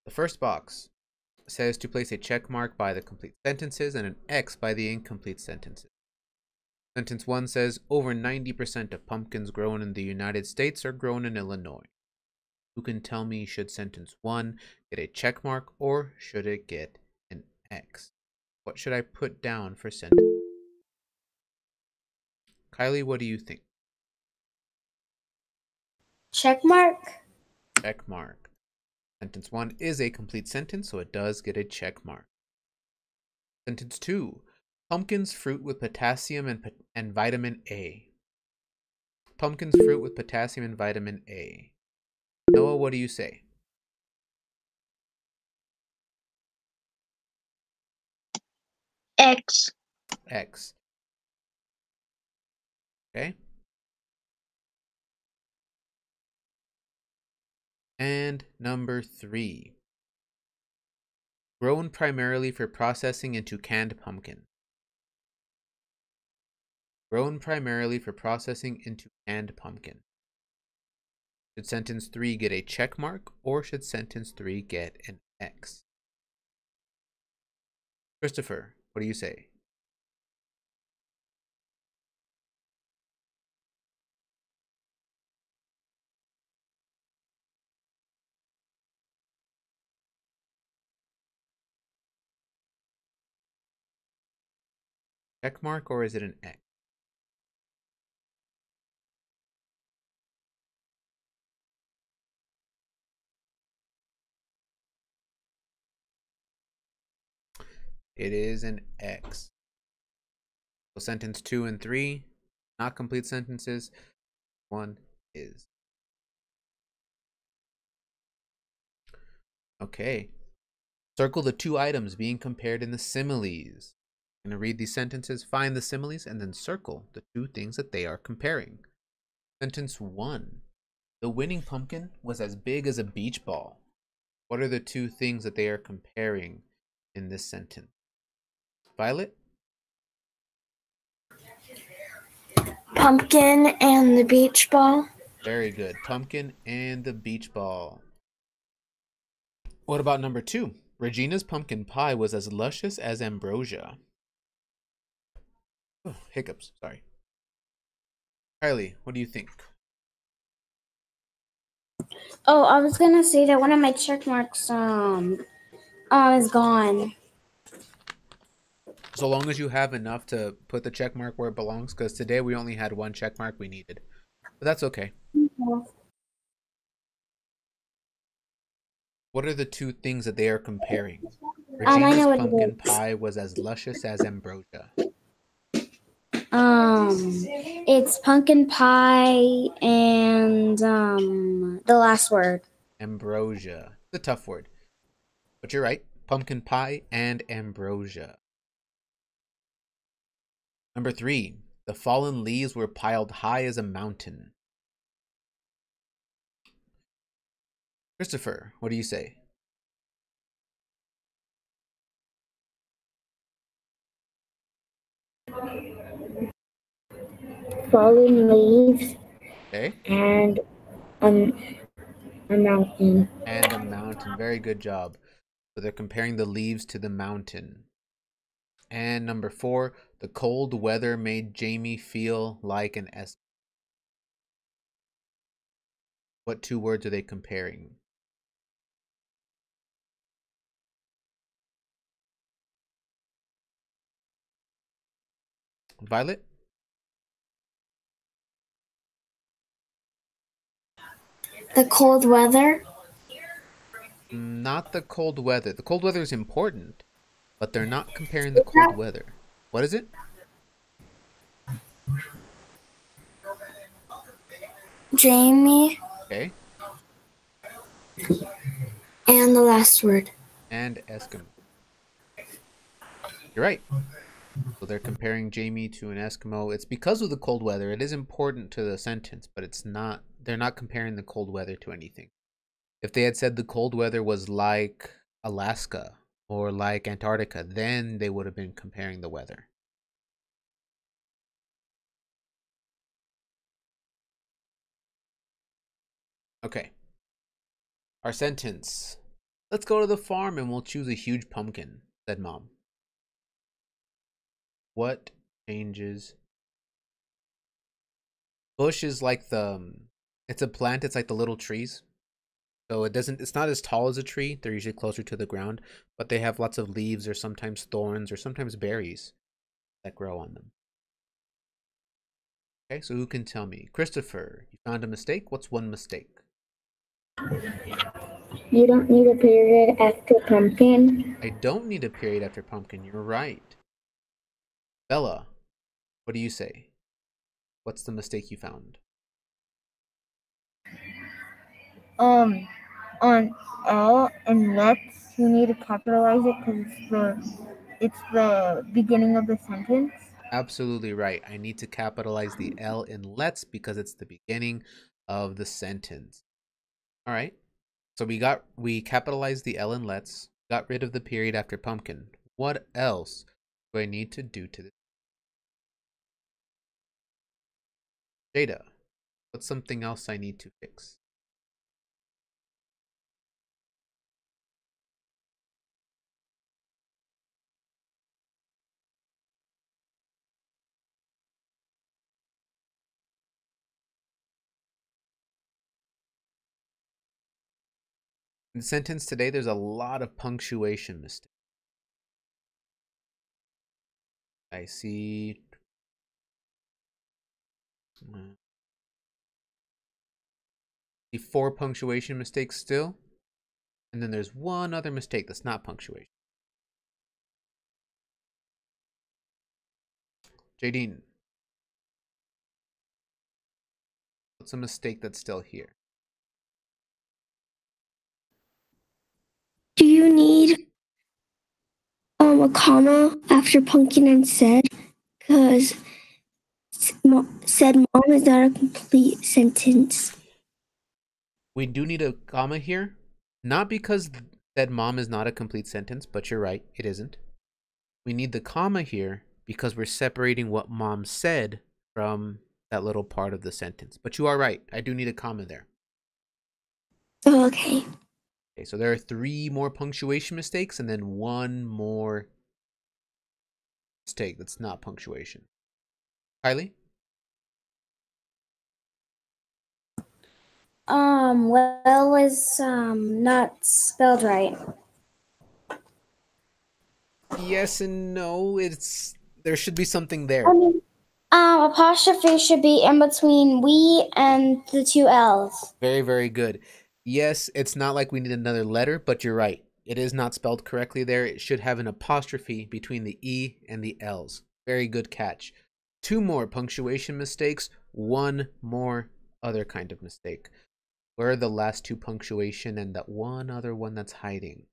The first box says to place a check mark by the complete sentences and an X by the incomplete sentences. Sentence 1 says, over 90% of pumpkins grown in the United States are grown in Illinois. Who can tell me, should sentence 1 get a check mark or should it get an X? What should I put down for sentence? Kylie, what do you think? Check mark. Check mark. Sentence 1 is a complete sentence, so it does get a check mark. Sentence 2. Pumpkins fruit with potassium and vitamin A. Pumpkins fruit with potassium and vitamin A. Noah, what do you say? X. X. Okay. And number 3. Grown primarily for processing into canned pumpkin. Grown primarily for processing into canned pumpkin. Should sentence 3 get a check mark or should sentence 3 get an X? Christopher, what do you say? Check mark or is it an X? It is an X. So sentence 2 and 3, not complete sentences. 1 is. Okay. Circle the 2 items being compared in the similes. I'm going to read these sentences, find the similes, and then circle the 2 things that they are comparing. Sentence 1. The winning pumpkin was as big as a beach ball. What are the 2 things that they are comparing in this sentence? Violet? Pumpkin and the beach ball. Very good. Pumpkin and the beach ball. What about number 2? Regina's pumpkin pie was as luscious as ambrosia. Oh, hiccups, sorry. Kylie, what do you think? Oh, I was gonna say that one of my check marks is gone. So long as you have enough to put the check mark where it belongs, because today we only had 1 check mark we needed. But that's okay. What are the 2 things that they are comparing? Regina's pumpkin pie was as luscious as ambrosia. It's pumpkin pie and the last word. Ambrosia. It's a tough word. But you're right. Pumpkin pie and ambrosia. Number 3. The fallen leaves were piled high as a mountain. Christopher, what do you say? Fallen leaves. Okay. And a mountain. And a mountain. Very good job. So they're comparing the leaves to the mountain. And number 4, the cold weather made Jamie feel like an Eskimo. What 2 words are they comparing? Violet? The cold weather. Not the cold weather. The cold weather is important, but they're not comparing the cold weather. What is it? Jamie. Okay. And the last word. And Eskimo. You're right. So they're comparing Jamie to an Eskimo. It's because of the cold weather. It is important to the sentence, but it's not. They're not comparing the cold weather to anything. If they had said the cold weather was like Alaska or like Antarctica, then they would have been comparing the weather. Okay. Our sentence Let's go to the farm and we'll choose a huge pumpkin, said Mom. What changes? Bush is like it's a plant, it's like the little trees. So it's not as tall as a tree. They're usually closer to the ground, but they have lots of leaves or sometimes thorns or sometimes berries that grow on them. Okay, so who can tell me? Christopher, you found a mistake? What's one mistake? You don't need a period after pumpkin. I don't need a period after pumpkin. You're right. Bella, what do you say? What's the mistake you found? On L and let's, you need to capitalize it because it's the beginning of the sentence. Absolutely right. I need to capitalize the L in let's because it's the beginning of the sentence. All right. So we capitalized the L in let's, got rid of the period after pumpkin. What else do I need to do to this? Jada, what's something else I need to fix? In the sentence today, there's a lot of punctuation mistakes. I see 4 punctuation mistakes still. And then there's one other mistake that's not punctuation. Jadine, what's a mistake that's still here? Do you need a comma after pumpkin and said? Because said mom is not a complete sentence. We do need a comma here. Not because said mom is not a complete sentence, but you're right, it isn't. We need the comma here because we're separating what mom said from that little part of the sentence. But you are right, I do need a comma there. Oh, okay. Okay, so there are 3 more punctuation mistakes and then one more mistake that's not punctuation. Kylie? Well is not spelled right. Yes and no. There should be something there. I mean, apostrophe should be in between we and the 2 L's. Very, very good. Yes, it's not like we need another letter, but you're right. It is not spelled correctly there. It should have an apostrophe between the E and the L's. Very good catch. 2 more punctuation mistakes, 1 more other kind of mistake. Where are the last 2 punctuation and that one other one that's hiding?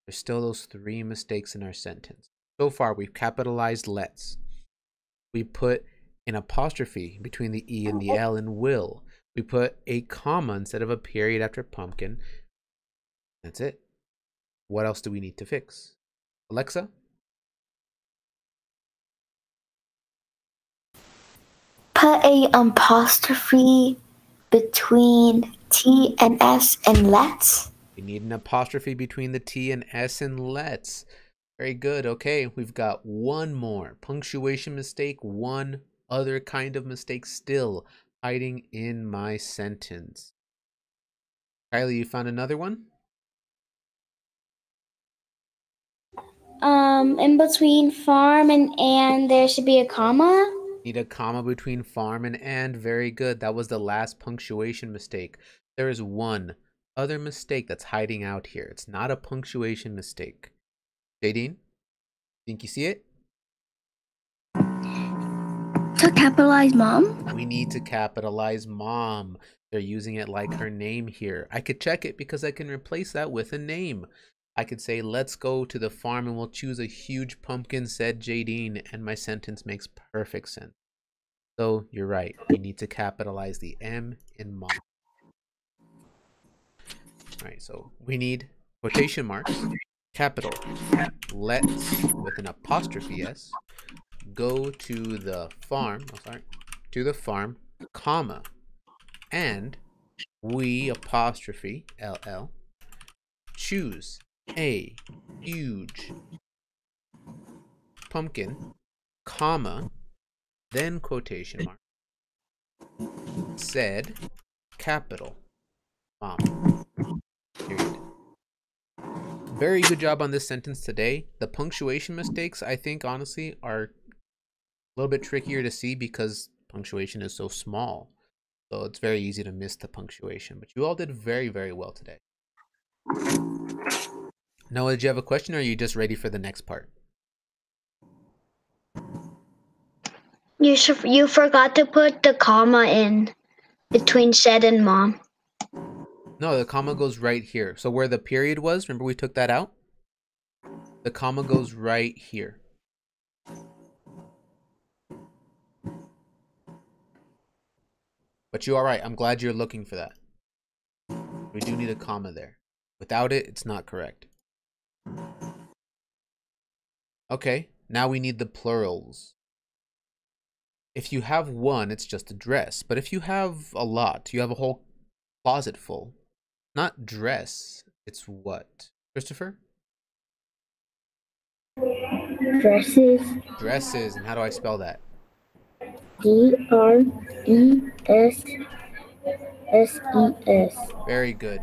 There's still those 3 mistakes in our sentence. So far, we've capitalized let's. We put an apostrophe between the E and the L in will. We put a comma instead of a period after pumpkin. That's it. What else do we need to fix? Alexa? Put a apostrophe between T and S and let's. We need an apostrophe between the T and S in let's. Very good. Okay, we've got 1 more punctuation mistake, 1 other kind of mistake still hiding in my sentence. Kylie, you found another one? In between farm and there should be a comma. Need a comma between farm and. Very good. That was the last punctuation mistake. There is 1 other mistake that's hiding out here. It's not a punctuation mistake. Jadine, think you see it? To capitalize mom? We need to capitalize mom. They're using it like her name here. I could check it because I can replace that with a name. I could say, let's go to the farm and we'll choose a huge pumpkin, said Jadine, and my sentence makes perfect sense. So you're right. We need to capitalize the M in mom. All right, so we need quotation marks, capital, let's with an apostrophe S, go to the farm, to the farm, comma, and we apostrophe LL choose a huge pumpkin, comma, then quotation mark, said, capital, mom, period. Very good job on this sentence today. The punctuation mistakes, I think, honestly, are a little bit trickier to see because punctuation is so small. So it's very easy to miss the punctuation. But you all did very, very well today. Noah, did you have a question, or are you just ready for the next part? You forgot to put the comma in between said and mom. No, the comma goes right here. So where the period was, remember we took that out? The comma goes right here. But you're all right. I'm glad you're looking for that. We do need a comma there. Without it, it's not correct. Okay, now we need the plurals. If you have one, it's just a dress. But if you have a lot, you have a whole closet full. Not dress, it's what? Christopher? Dresses. Dresses. And how do I spell that? DRESSES. Very good.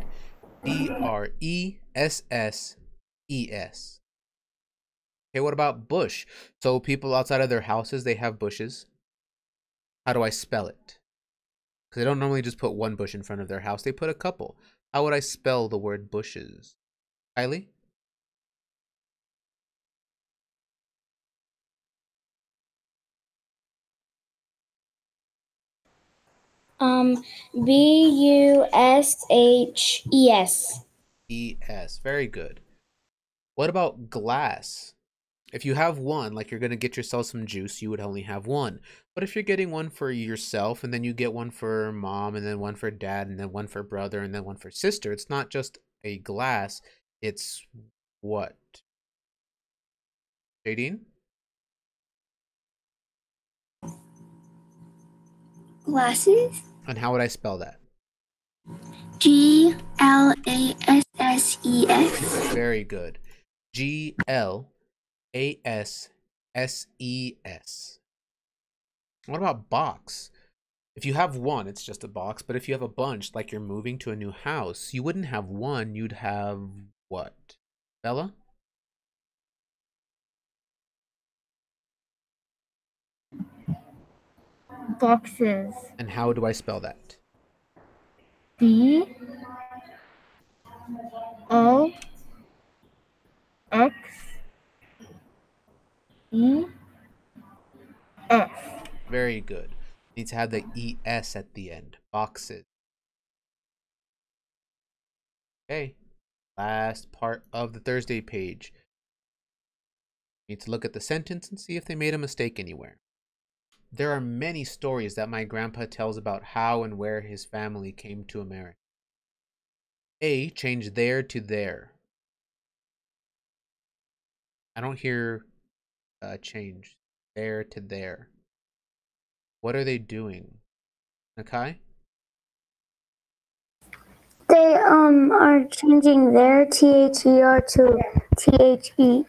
DRESSES. Okay, what about bush? So people outside of their houses, they have bushes. How do I spell it? Because they don't normally just put one bush in front of their house. They put a couple. How would I spell the word bushes? Kylie? BUSHES. ES. Very good. What about glass? If you have one, like you're going to get yourself some juice, you would only have one. But if you're getting one for yourself, and then you get one for mom, and then one for dad, and then one for brother, and then one for sister, it's not just a glass, it's what? Jadine? Glasses. And how would I spell that? GLASSES. Very good. GLASSES. What about box? If you have one, it's just a box. But if you have a bunch, like you're moving to a new house, you wouldn't have one. You'd have what? Bella? Boxes. And how do I spell that? BOXES. Very good. Need to have the ES at the end. Boxes. Okay. Last part of the Thursday page. Need to look at the sentence and see if they made a mistake anywhere. There are many stories that my grandpa tells about how and where his family came to America. A, change there to there. I don't hear change there to there. What are they doing? Nakai? They are changing their THER to THEIR.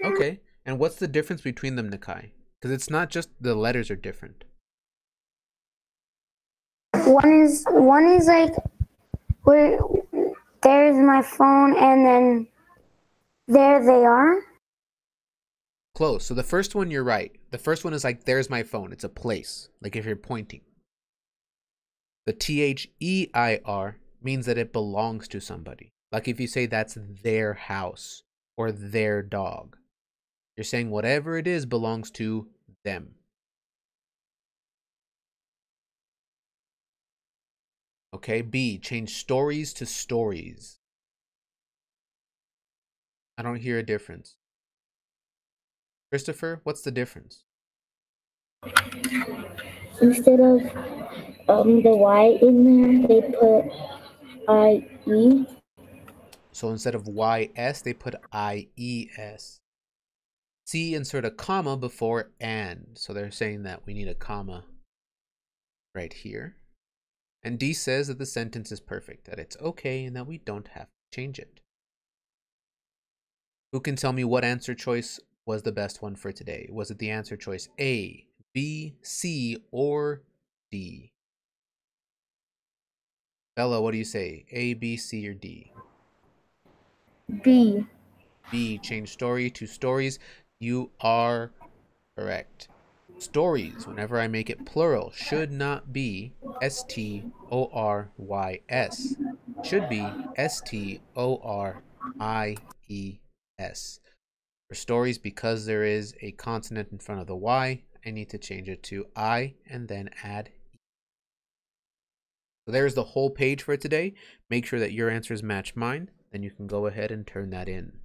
Okay. And what's the difference between them, Nakai? Because it's not just the letters are different. One is like where there's my phone, and then there they are. Close. So the first one, you're right. The first one is like, there's my phone. It's a place. Like if you're pointing. The THEIR means that it belongs to somebody. Like if you say that's their house or their dog. You're saying whatever it is belongs to them. Okay, B, change stories to stories. I don't hear a difference. Christopher, what's the difference? Instead of the Y in there, they put IE. So instead of YS, they put IES. C, insert a comma before and. So they're saying that we need a comma right here. And D says that the sentence is perfect, that it's okay and that we don't have change it. Who can tell me what answer choice was the best one for today? Was it the answer choice A, B, C, or D? Bella, what do you say? A, B, C, or D? B. B, change story to stories. You are correct. Stories, whenever I make it plural, should not be S-T-O-R-Y-S. Should be S-T-O-R-I-E-S. For stories, because there is a consonant in front of the Y, I need to change it to I and then add E. So there's the whole page for today. Make sure that your answers match mine. Then you can go ahead and turn that in.